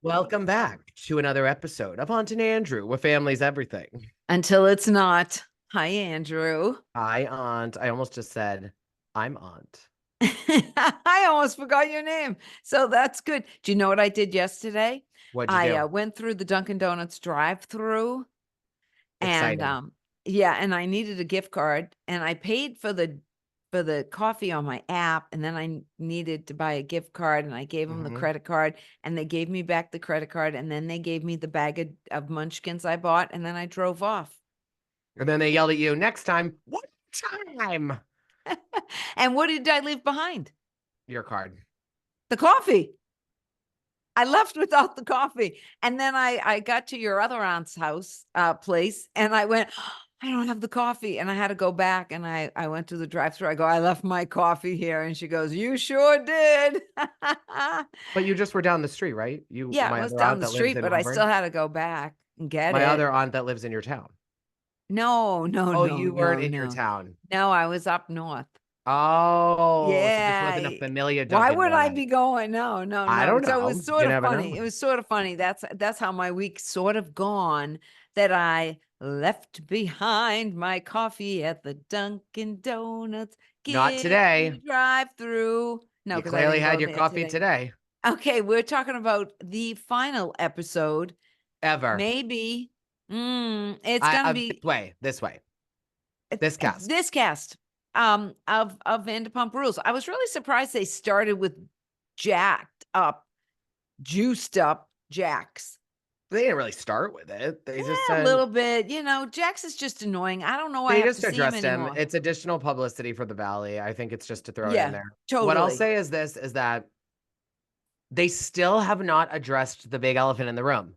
Welcome back to another episode of Aunt and Andrew, where family's everything. Until it's not. Hi, Andrew. Hi, Aunt. I almost just said, I'm Aunt. I almost forgot your name. So that's good. Do you know what I did yesterday? What'd you I do? went through the Dunkin' Donuts drive-through and Exciting. yeah, and I needed a gift card and I paid for the coffee on my app, and then I needed to buy a gift card, and I gave them the Hmm. credit card, and they gave me back the credit card, and then they gave me the bag of munchkins I bought, and then I drove off. And then they yelled at you, next time, what time? And what did I leave behind? Your card. The coffee. I left without the coffee. And then I got to your other aunt's house place, and I went, I don't have the coffee. And I had to go back, and I went to the drive-thru. I go, I left my coffee here. And she goes, you sure did. But you just were down the street, right? Yeah, it My was other down aunt the that lives street, in but I still Auburn. had to go back and get My it. other aunt that lives in your town. No, no, Oh, no, you weren't no, in your no. town. No, I was up north. Oh, so this wasn't a Yeah. familiar Why Dunkin' would I Donut. be going? No, no, I no. don't So it know. was sort You of never know. funny. It was sort of funny. That's how my week sort of gone, that I left behind my coffee at the Dunkin' Donuts Not today. drive-through. No, You because I clearly didn't had go your there coffee today. today. Okay, we're talking about the final episode. Ever. Maybe. It's gonna be This way. This cast. this cast of Vanderpump Rules. I was really surprised they started with jacked up, juiced up Jax. They didn't really start with it. They just A said little bit, Jax is just annoying. I don't know why I they have to just see him addressed him. anymore. It's additional publicity for the Valley. I think it's just to throw it in Yeah, there. What I'll totally. say is this is that they still have not addressed the big elephant in the room.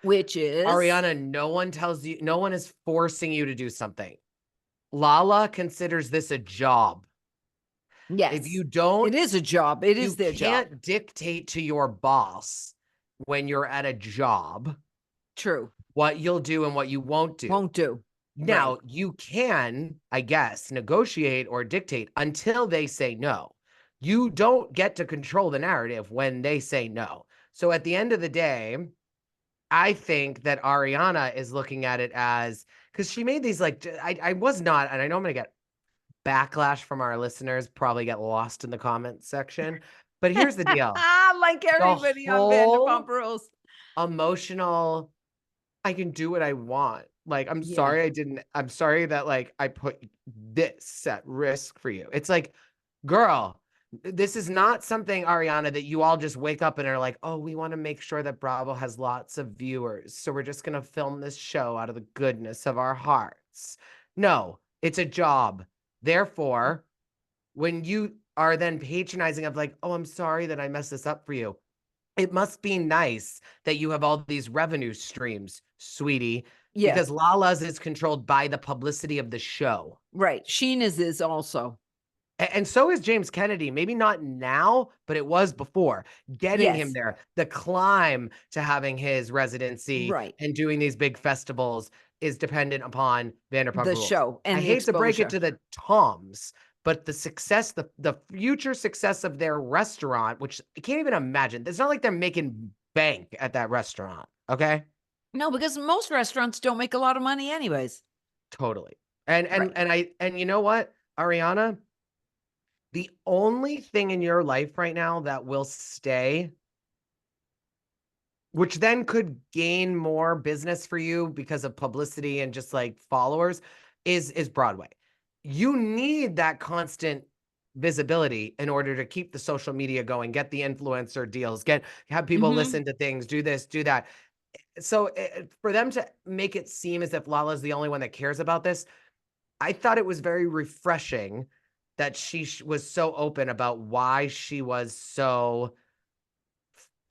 Which is Ariana, no one tells you, no one is forcing you to do something. Lala considers this a job. If yes, you don't, it is a job. It you is their job. can't dictate to your boss when you're at a job True. what you'll do and what you won't do. Won't do. Now, Right. you can, I guess, negotiate or dictate until they say no. You don't get to control the narrative when they say no. So at the end of the day, I think that Ariana is looking at it as, because she made these like, I was not, and I know I'm going to get backlash from our listeners, probably get lost in the comments section. But here's the deal. Like The everybody on Vanderpump whole Rules. emotional, I can do what I want. Like, Yeah. I'm sorry that like I put this at risk for you. It's like, girl, this is not something, Ariana, that you all just wake up and are like, oh, we want to make sure that Bravo has lots of viewers. So we're just going to film this show out of the goodness of our hearts. No, it's a job. Therefore, when you are then patronizing of like, oh, I'm sorry that I messed this up for you, it must be nice that you have all these revenue streams, sweetie, Yeah. because Lala's is controlled by the publicity of the show. Right. Sheena's is also. And so is James Kennedy. Maybe not now, but it was before. Getting him Yes. there, the climb to having his residency Right. and doing these big festivals is dependent upon Vanderpump The Rules. show I and the hate to break it exposure. to the Toms, but the success, the future success of their restaurant, which I can't even imagine. It's not like they're making bank at that restaurant. Okay. No, because most restaurants don't make a lot of money anyways. Totally. And Right. you know what, Ariana? The only thing in your life right now that will stay, which then could gain more business for you because of publicity and just like followers, is Broadway. You need that constant visibility in order to keep the social media going, get the influencer deals, have people Mhm. listen to things, do this, do that. So for them to make it seem as if Lala's the only one that cares about this, I thought it was very refreshing that she was so open about why she was so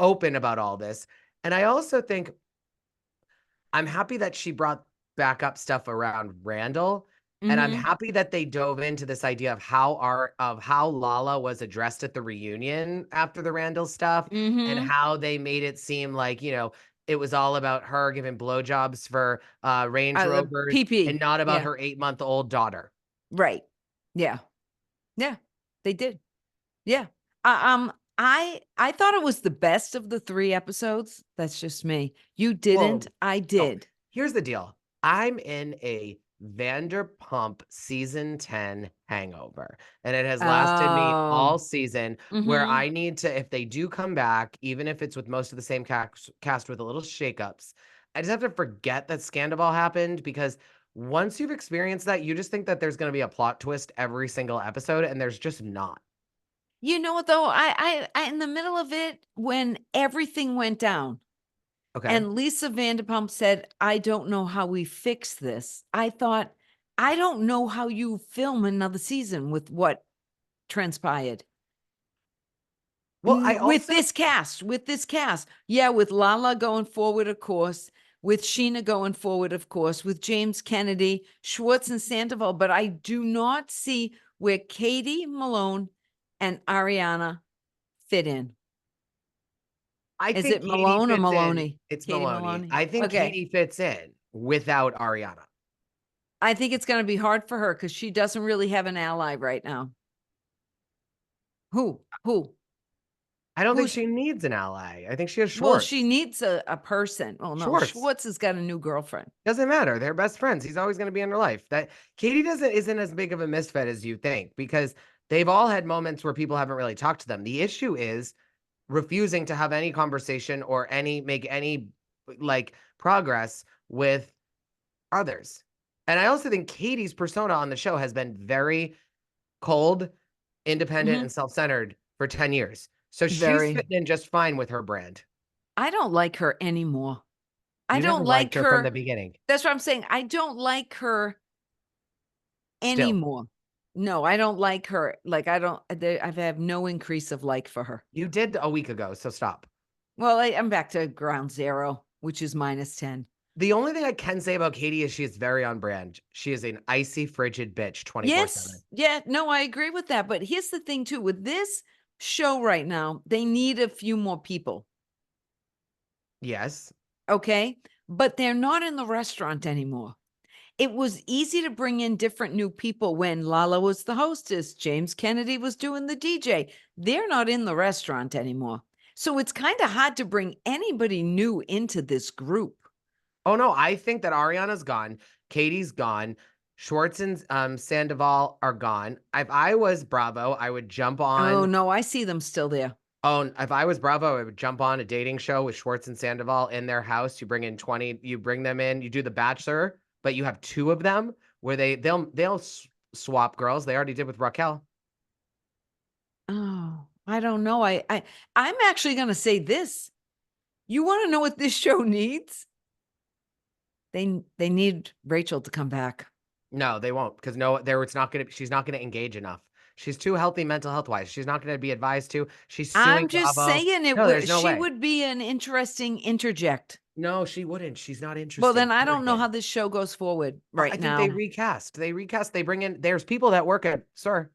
open about all this. And I also think I'm happy that she brought back up stuff around Randall. And I'm Mhm. happy that they dove into this idea of how Lala was addressed at the reunion after the Randall stuff, and Mhm. how they made it seem like, it was all about her giving blowjobs for Range The Rovers and PP. not about Yeah. her 8-month-old daughter. Right. Yeah. Yeah. They did. Yeah. I thought it was the best of the 3 episodes. That's just me. You didn't. Well, I no, did. here's the deal. I'm in a Vanderpump season 10 hangover, and it has lasted me Oh. all season where Mhm. I need to, if they do come back, even if it's with most of the same cast with a little shakeups, I just have to forget that Scandival happened because once you've experienced that, you just think that there's going to be a plot twist every single episode, and there's just not. You know what though? I in the middle of it when everything went down Okay. and Lisa Vanderpump said, "I don't know how we fix this." I thought, "I don't know how you film another season with what transpired." Well, I With also this cast, with this cast. Yeah, with Lala going forward, of course, with Sheena going forward, of course, with James Kennedy, Schwartz and Sandoval, but I do not see where Katie Malone and Ariana fit in. I Is think it Katie Malone or fits in. Maloney? It's Katie Maloney. Maloney. I think Okay. Katie fits in without Ariana. I think it's going to be hard for her because she doesn't really have an ally right now. Who? Who? I don't think Who's she needs an ally. I think she has well, she Schwartz. needs a person. Oh no, Schwartz. Schwartz has got a new girlfriend. Doesn't matter. They're best friends. He's always going to be in her life. That Katie doesn't isn't as big of a misfit as you think because they've all had moments where people haven't really talked to them. The issue is refusing to have any conversation or any make any like progress with others. And I also think Katie's persona on the show has been very cold, independent, Mhm. and self-centered for 10 years. So she's Very. fitting in just fine with her brand. I don't like her anymore. I You never don't liked like her from the her. beginning. That's what I'm saying. I don't like her Still, anymore. No, I don't like her. Like I don't. I have no increase of like for her. you did a week ago, so stop. Well, I'm back to ground zero, which is -10. The only thing I can say about Katie is she is very on brand. She is an icy, frigid bitch 24/7. Yes. Yeah. No, I agree with that. But here's the thing, too. With this show right now, they need a few more people. Yes. Okay. But they're not in the restaurant anymore. It was easy to bring in different new people when Lala was the hostess, James Kennedy was doing the DJ. They're not in the restaurant anymore. So it's kind of hard to bring anybody new into this group. Oh no, I think that Ariana's gone. Katie's gone. Schwartz and Sandoval are gone. If I was Bravo, I would jump Oh, on. no, I see them still there. Oh, if I was Bravo, I would jump on a dating show with Schwartz and Sandoval in their house. You bring in 20, you bring them in, you do the Bachelor, but you have two of them where they'll swap girls. They already did with Raquel. Oh, I don't know. I'm actually going to say this. You want to know what this show needs? They need Rachel to come back. No, they won't because no, there it's not gonna. She's not gonna engage enough. She's too healthy mental health wise. She's not gonna be advised to. She's suing I'm just Bravo. saying it No, would there's no she way. would be an interesting interject. No, she wouldn't. She's not Well, interesting. then I don't know how Period. this show goes forward I right think they now. recast. They recast. They bring in. There's people that work at Sir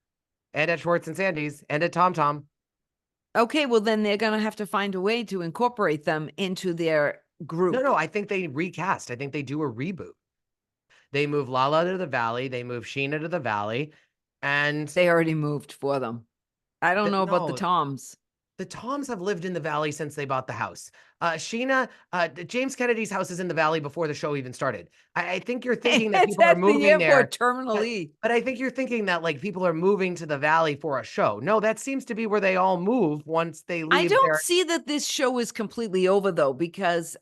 and at Schwartz and Sandy's and at Tom Tom. Okay, well then they're going to have to find a way to incorporate them into their No, group. no. I think they recast. I think they do a reboot. They move Lala to the Valley. They move Sheena to the Valley, and They already moved for them. I don't know about the no, Toms. the Toms have lived in the valley since they bought the house. Sheena, James Kennedy's house is in the valley before the show even started. I think you're Hey, thinking that that's people are at the moving airport, there, Terminal but, E. but I think you're thinking that like people are moving to the valley for a show. No, that seems to be where they all move once they I leave don't their. see that this show is completely over though, because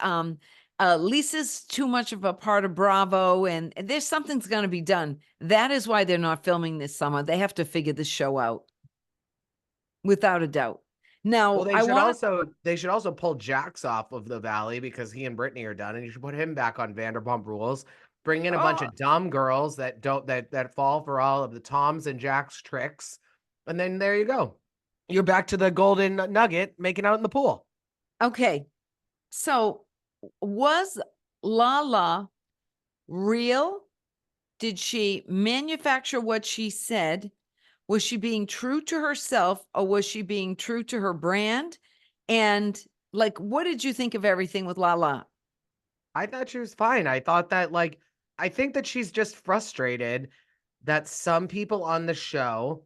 Lisa's too much of a part of Bravo, and there's something's going to be done. That is why they're not filming this summer. They have to figure this show out, without a doubt. Well, Now, I want to. they should also pull Jax off of the valley because he and Brittany are done, and you should put him back on Vanderpump Rules. Bring in a bunch Oh, of dumb girls that don't that fall for all of the Toms and Jax tricks, and then there you go. You're back to the golden nugget making out in the pool. okay. So, was Lala real? Did she manufacture what she said? Was she being true to herself or was she being true to her brand? And like, what did you think of everything with Lala? I thought she was fine. I thought that like I think that she's just frustrated that some people on the show,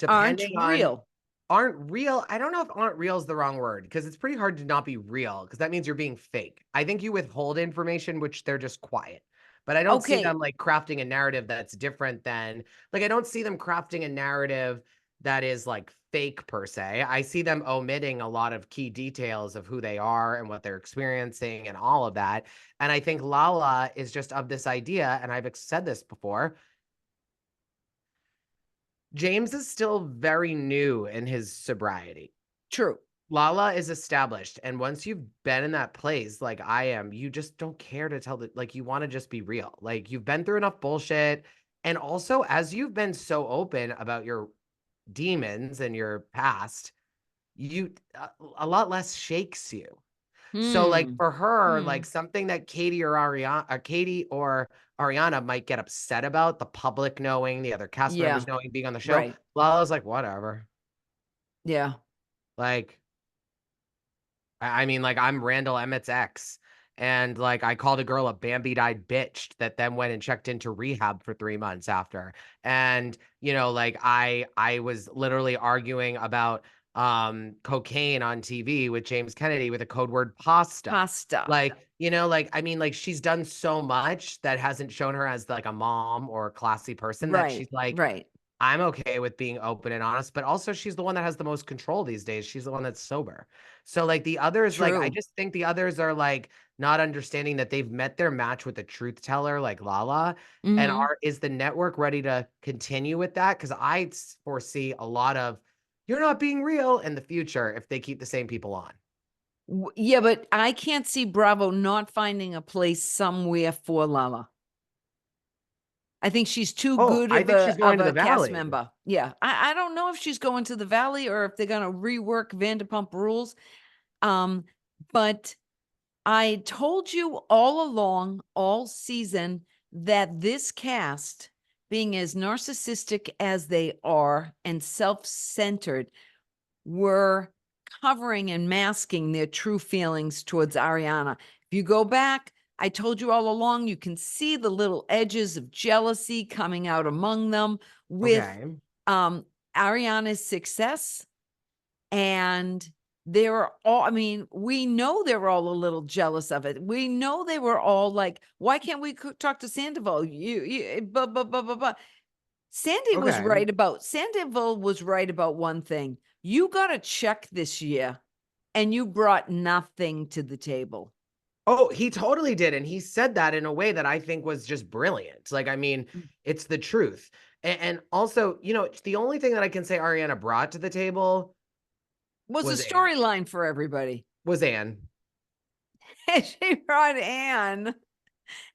Aren't depending on real. aren't real. I don't know if aren't real is the wrong word because it's pretty hard to not be real because that means you're being fake. I think you withhold information, which they're just quiet. But I don't see Okay. them like crafting a narrative that's different than like I don't see them crafting a narrative that is like fake per se. I see them omitting a lot of key details of who they are and what they're experiencing and all of that. And I think Lala is just of this idea, and I've said this before. James is still very new in his sobriety. True. Lala is established. And once you've been in that place, like I am, you just don't care to tell like, you want to just be real. Like, you've been through enough bullshit. And also, as you've been so open about your demons and your past, you, a lot less shakes you. So, like, Hmm. for her, Hmm. like something that Katie or Ariana might get upset about, the public knowing, the other cast Yeah. members knowing, being on the show, Right. Lala's like, whatever. Yeah. Like, I mean, like, I'm Randall Emmett's ex. And like, I called a girl a Bambi-eyed bitch that then went and checked into rehab for 3 months after. And, like, I was literally arguing about cocaine on TV with James Kennedy with a code word pasta. Pasta. Like, like, I mean, like, she's done so much that hasn't shown her as like a mom or a classy person that Right. she's like, Right. I'm okay with being open and honest, but also she's the one that has the most control these days. She's the one that's sober. So like the others, like I True. just think the others are like not understanding that they've met their match with a truth teller like Lala. And Hmm. is the network ready to continue with that? Because I foresee a lot of you're not being real in the future if they keep the same people on. Yeah, but I can't see Bravo not finding a place somewhere for Lala. I think she's too Oh, good I of think she's going to a the cast valley. member. Yeah. I don't know if she's going to the Valley or if they're gonna rework Vanderpump Rules. Um, but I told you all along, all season, that this cast, being as narcissistic as they are and self-centered, were covering and masking their true feelings towards Ariana. If you go back, I told you all along, you can see the little edges of jealousy coming out among them with Okay. Ariana's success. And they were all, I mean, we know they were all a little jealous of it. We know they were all like, why can't we talk to Sandoval? Blah, blah, blah, blah, blah. Okay. Sandoval was right about one thing. You got a check this year and you brought nothing to the table. Oh, he totally did. And he said that in a way that I think was just brilliant. Like, I mean, it's the truth. And also, it's the only thing that I can say Ariana brought to the table Was a was Anne. storyline for everybody. Was Anne. She brought Anne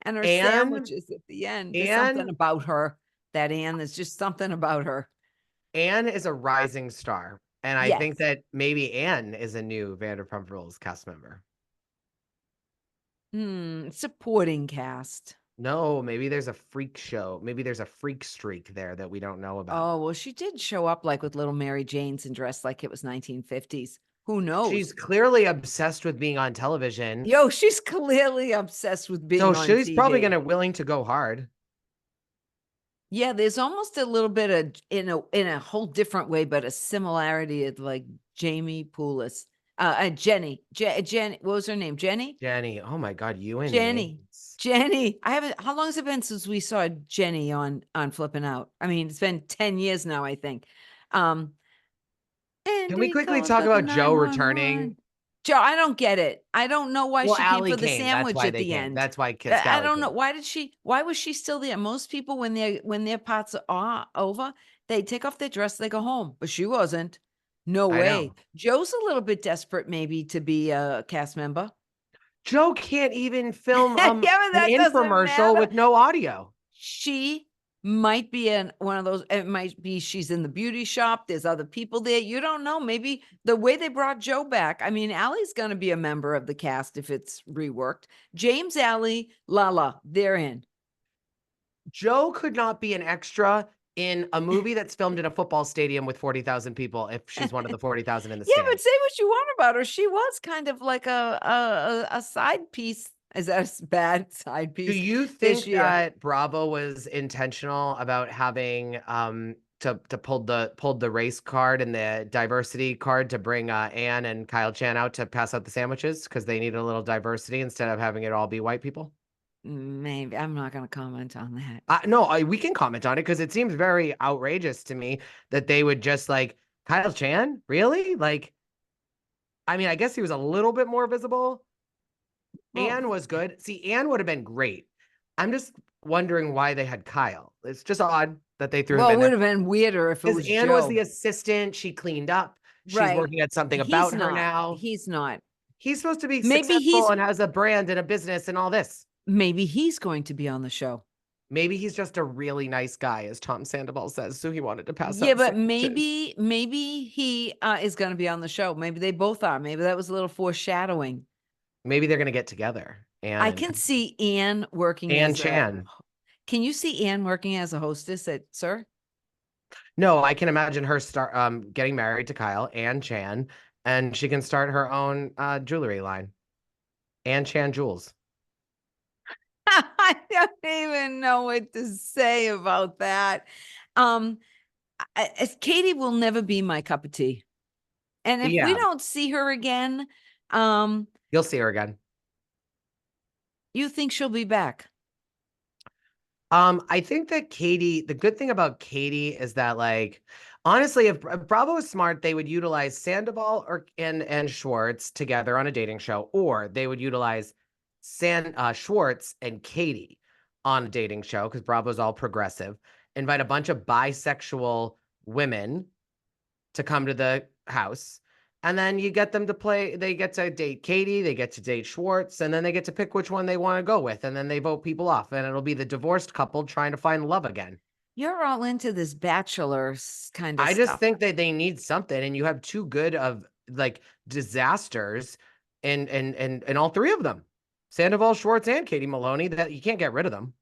and her Anne, sandwiches at the end. There's something Anne, about her, that Anne. There's just something about her. Anne is a rising star. And I think Yes. that maybe Anne is a new Vanderpump Rules cast member. Supporting cast. No, maybe there's a freak show. Maybe there's a freak streak there that we don't know about. Oh, well, she did show up like with little Mary Janes and dressed like it was 1950s. Who knows? She's clearly obsessed with being on television. Yo, she's clearly obsessed with being So on she's probably TV. gonna willing to go hard. Yeah, there's almost a little bit of in a whole different way, but a similarity of like Jamie Poulos, Jenny, Jenny. What was her name? Jenny. Jenny. Oh my God, you and Jenny. names. Jenny. I haven't. How long has it been since we saw Jenny on Flipping Out? I mean, it's been 10 years now, I think. Can we Andy quickly calls talk for the about Joe 911. returning? Joe, I don't get it. I don't know why Well, she came Allie for the came. That's sandwich why at they the came. end. That's why I Scally don't know. came. Why was she still there? Most people, when their parts are over, they take off their dress, they go home. But she wasn't. No I way. know. Joe's a little bit desperate, maybe, to be a cast member. Joe can't even film Yeah, but an that doesn't infomercial matter. with no audio. She might be in one of those. It might be she's in the beauty shop. There's other people there. You don't know. Maybe the way they brought Joe back. I mean, Allie's going to be a member of the cast if it's reworked. James, Allie, Lala, they're in. Joe could not be an extra in a movie that's filmed in a football stadium with 40,000 people if she's one of the 40,000 in the Yeah, but stands. say what you want about her. She was kind of like a side piece. Is that a bad side Do piece you this think year? that Bravo was intentional about having pulled the race card and the diversity card to bring Anne and Kyle Chan out to pass out the sandwiches because they needed a little diversity instead of having it all be white people? Maybe. I'm not going to comment on that. No, we can comment on it because it seems very outrageous to me that they would just like Kyle Chan, really? Like, I mean, I guess he was a little bit more visible. Well, Anne was good. See, Anne would have been great. I'm just wondering why they had Kyle. It's just odd that they threw him it in would there. have been weirder if it Because was Anne was Joe. the assistant. She cleaned up. She's Right. working at something He's about her not. now. He's not. He's supposed to be Maybe successful he's and has a brand and a business and all this. maybe he's going to be on the show. Maybe he's just a really nice guy, as Tom Sandoval says. So he wanted to pass Yeah, out but sandwiches. maybe he is going to be on the show. Maybe they both are. Maybe that was a little foreshadowing. Maybe they're gonna get together. I can see Anne working Anne as Chan. Can you see Anne working as a hostess at Sir? No, I can imagine her getting married to Kyle, Anne Chan, and she can start her own jewelry line. Anne Chan Jewels. I don't even know what to say about that. Katie will never be my cup of tea. And if we Yeah, don't see her again, you'll see her again. you think she'll be back? I think that the good thing about Katie is that, like, honestly, if Bravo was smart, they would utilize Sandoval and Schwartz together on a dating show, or they would utilize Schwartz and Katie on a dating show because Bravo's all progressive. Invite a bunch of bisexual women to come to the house. And then you get them to play, they get to date Katie, they get to date Schwartz, and then they get to pick which one they want to go with. And then they vote people off. And it'll be the divorced couple trying to find love again. You're all into this bachelor kind of I just stuff. think that they need something. And you have too good of like disasters in all three of them. Sandoval, Schwartz, and Katie Maloney, that you can't get rid of them.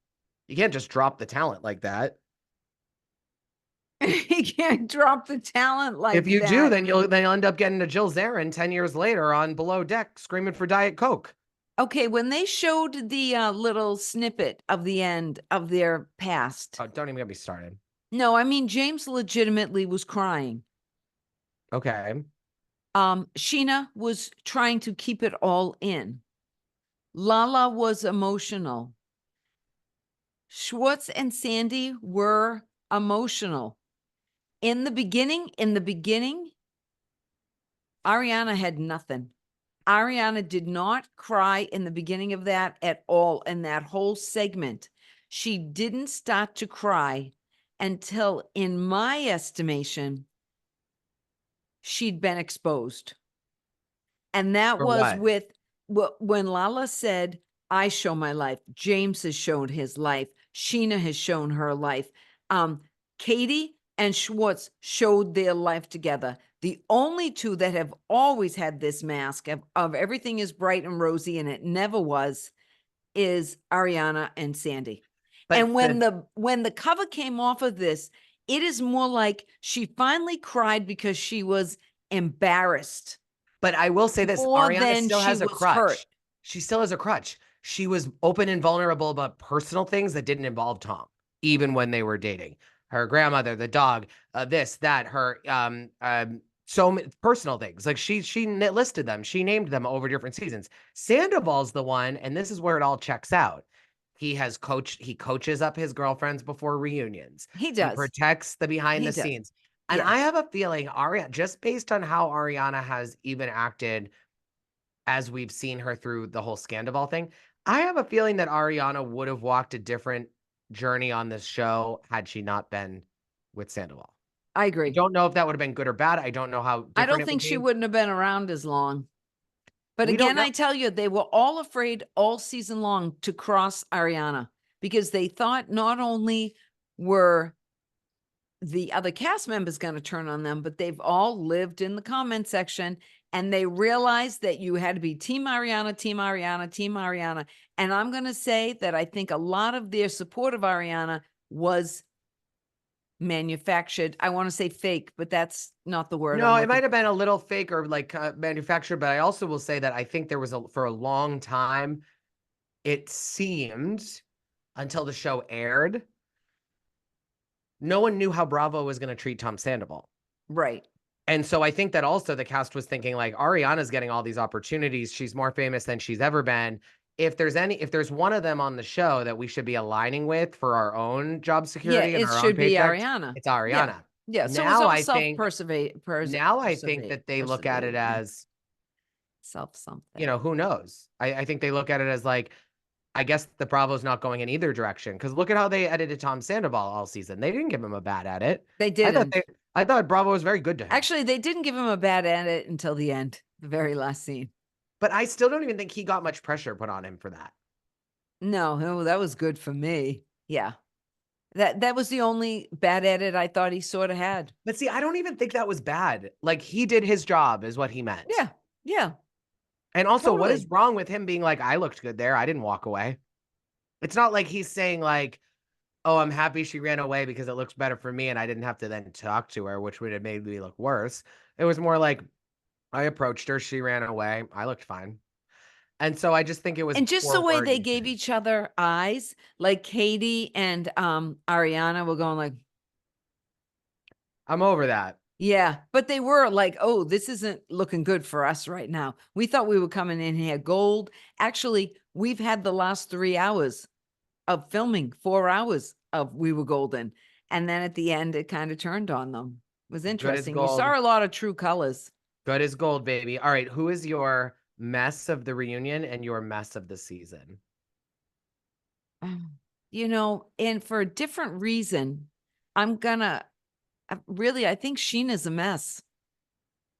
You can't just drop the talent like that. You can't drop the talent like If you that. do, then you'll end up getting a Jill Zarin 10 years later on Below Deck screaming for Diet Coke. Okay, when they showed the little snippet of the end of their past. Oh, don't even get me started. No, I mean James legitimately was crying. Okay. Sheena was trying to keep it all in. Lala was emotional. Schwartz and Sandy were emotional. In the beginning, Ariana had nothing. Ariana did not cry in the beginning of that at all in that whole segment. She didn't start to cry until, in my estimation, she'd been exposed. And that For was what? when Lala said, I show my life. James has shown his life. Sheena has shown her life. Katie and Schwartz showed their life together. The only two that have always had this mask of everything is bright and rosy, and it never was, is Ariana and Sandy. But and when the cover came off of this, it is more like she finally cried because she was embarrassed. But I will say this, More Ariana than still she has a was crutch. hurt. She still has a crutch. She was open and vulnerable about personal things that didn't involve Tom, even when they were dating. Her grandmother, the dog, this, that, her so many personal things. Like she listed them. She named them over different seasons. Sandoval's the one, and this is where it all checks out. He coaches up his girlfriends before reunions. He does. He protects the behind the scenes. And Yes. I have a feeling Ariana, just based on how Ariana has even acted as we've seen her through the whole Scandival thing, I have a feeling that Ariana would have walked a different journey on this show had she not been with Sandoval. I I agree. don't know if that would have been good or bad. I don't know how different I don't it think would she be. wouldn't have been around as long. But We don't again, know. I tell you, they were all afraid all season long to cross Ariana because they thought not only were the other cast members going to turn on them, but they've all lived in the comment section and they realized that you had to be Team Ariana, Team Ariana, Team Ariana. And I'm going to say that I think a lot of their support of Ariana was manufactured. I want to say fake, but that's not the word. No, it might have been a little fake or like manufactured, but I also will say that I think there was for a long time, it seemed until the show aired no one knew how Bravo was going to treat Tom Sandoval. Right. And so I think that also the cast was thinking like Ariana's getting all these opportunities. She's more famous than she's ever been. If there's one of them on the show that we should be aligning with for our own job Yeah, security and it our own should be paychecks, Ariana. it's Yeah. Ariana. Yeah. So it's Now all I think now I think that they look at it as, self something. who knows? I think they look at it as like, I guess the Bravo's not going in either direction because look at how they edited Tom Sandoval all season. They didn't give him a bad edit. They I thought didn't. I thought Bravo was very good to him. Actually, they didn't give him a bad edit until the end, the very last scene. But I still don't even think he got much pressure put on him for that. No, that was good for me. Yeah. That was the only bad edit I thought he sort of had. But see, I don't even think that was bad. Like he did his job is what he meant. Yeah. Yeah. And also, what is Totally. wrong with him being like, I looked good there. I didn't walk away. It's not like he's saying like, oh, I'm happy she ran away because it looks better for me and I didn't have to then talk to her, which would have made me look worse. It was more like I approached her, she ran away. I looked fine. And so I just think it was And just the poor way they wording. gave each other eyes, like Katie and Ariana were going like, I'm over that. yeah, but they were like, oh, this isn't looking good for us right now. We thought we were coming in here gold. Actually, we've had the last 3 hours of filming, 4 hours of We Were Golden. And then at the end, it kind of turned on them. It was Good as interesting. You gold. saw a lot of true colors. Good as gold, baby. All right. Who is your mess of the reunion and your mess of the season? And for a different reason, I'm gonna really, I think Sheena's a mess.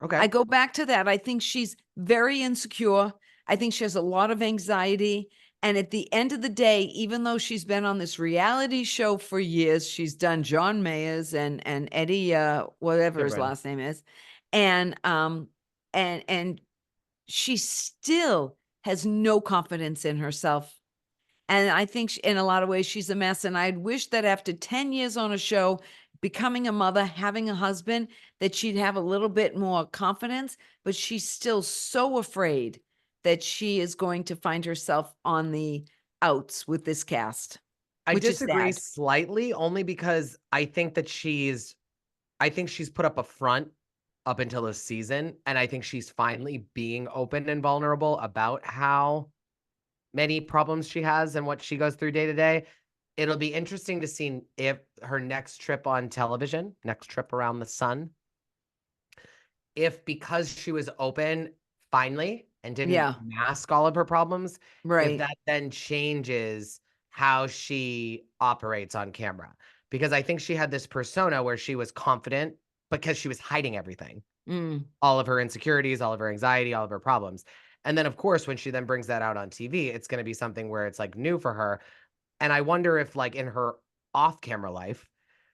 Okay. I go back to that. I think she's very insecure. I think she has a lot of anxiety. And at the end of the day, even though she's been on this reality show for years, she's done John Mayer's and Eddie, whatever his Different. last name is, and she still has no confidence in herself. And I think in a lot of ways, she's a mess. And I'd wish that after 10 years on a show, becoming a mother, having a husband, that she'd have a little bit more confidence. But she's still so afraid that she is going to find herself on the outs with this cast. I Which is disagree sad. slightly only because I think she's put up a front up until this season. And I think she's finally being open and vulnerable about how many problems she has and what she goes through day to day. It'll be interesting to see if her next trip on television, next trip around the sun, if because she was open finally and didn't mask all of her problems, if that then changes how she operates on camera. Because I think she had this persona where she was confident because she was hiding everything. All of her insecurities, all of her anxiety, all of her problems. And then, of course, when she then brings that out on TV, it's going to be something where it's like new for her. And I wonder if like in her off-camera life,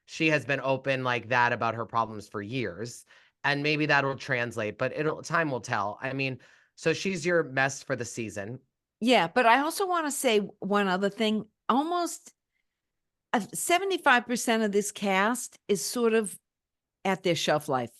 she has been open like that about her problems for years. And maybe that'll translate, but time will tell. I mean, so she's your mess for the season. Yeah, but I also want to say one other thing. Almost 75% of this cast is sort of at their shelf life.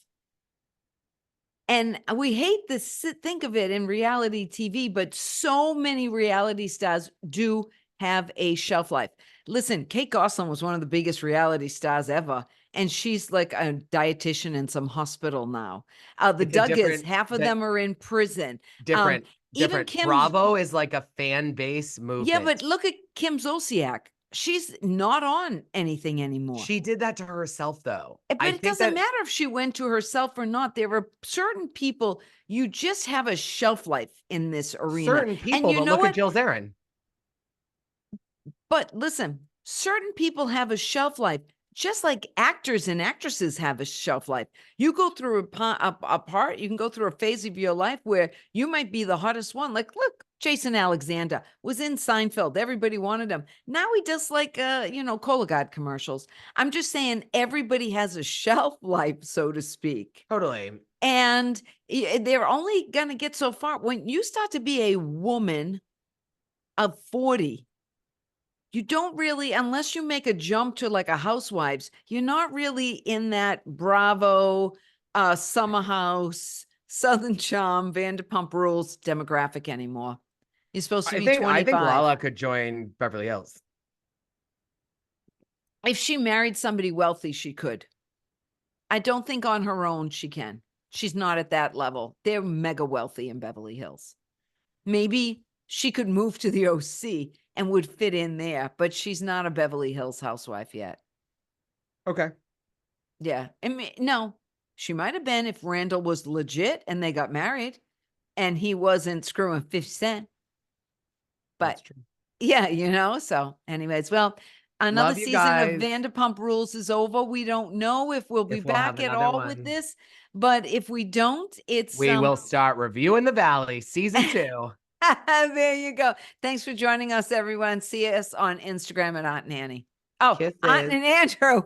And we hate this, think of it in reality TV, but so many reality stars do have a shelf life. Listen, Kate Gosselin was one of the biggest reality stars ever. And she's like a dietitian in some hospital now. The Duggars, half of them are in prison. Different. Even Kim Bravo is like a fan base movement. Yeah, but look at Kim Zolciak. She's not on anything anymore. She did that to herself, though. But it doesn't matter if she went to herself or not. There are certain people, you just have a shelf life in this arena. Certain people, but look at Jill Zarin. But listen, certain people have a shelf life, just like actors and actresses have a shelf life. You go through a part, you can go through a phase of your life where you might be the hottest one. Like, look, Jason Alexander was in Seinfeld. Everybody wanted him. Now he does like, Cologuard commercials. I'm just saying everybody has a shelf life, so to speak. Totally. And they're only going to get so far. When you start to be a woman of 40, you don't really, unless you make a jump to like a Housewives, you're not really in that Bravo, Summer House, Southern Charm, Vanderpump Rules demographic anymore. You're supposed to be 25. I think Lala could join Beverly Hills. If she married somebody wealthy, she could. I don't think on her own she can. She's not at that level. They're mega wealthy in Beverly Hills. Maybe she could move to the OC and would fit in there, but she's not a Beverly Hills housewife yet. Okay. Yeah. No, she might have been if Randall was legit and they got married and he wasn't screwing 50 Cent. But That's true. yeah, so anyways, well, another Love you season of guys. Vanderpump Rules is over. We don't know if we'll be If we'll have back at another all with one, this, but if we don't, it's we will start reviewing the Valley season 2. there you go. Thanks for joining us, everyone. See us on Instagram at Aunt Nanny. Oh, Aunt Kisses. and Andrew.